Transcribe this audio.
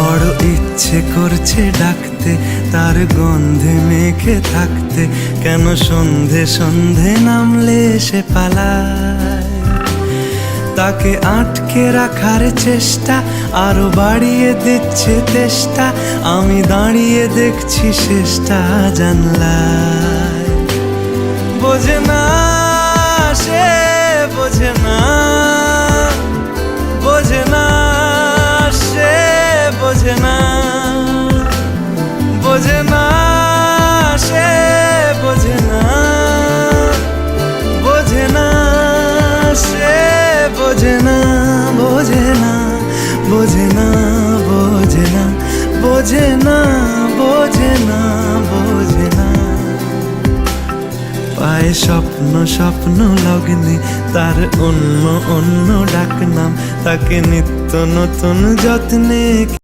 বড় ইচ্ছে করছে ডাকতে, তার গন্ধে মেখে থাকতে, কেন সন্ধে সন্ধে নামলে সে পালায়। তাকে আটকে রাখার চেষ্টা আরো বাড়িয়ে দিচ্ছে তেষ্টা, আমি দাঁড়িয়ে দেখছি শেষটা জানলায়। বোঝে না সে, বোঝে না, বোঝে না সে, বোঝে না, বোঝে না সে, বোঝে না, বোঝে না সে, বোঝে না, বোঝে না, বোঝে না, বোঝে না, বোঝে না, বোঝে না, বোঝে না। পায়ে স্বপ্ন স্বপ্ন লগ্নে তার অন্য অন্য ডাকনাম, তাকে নিত্য নতুন যত্নে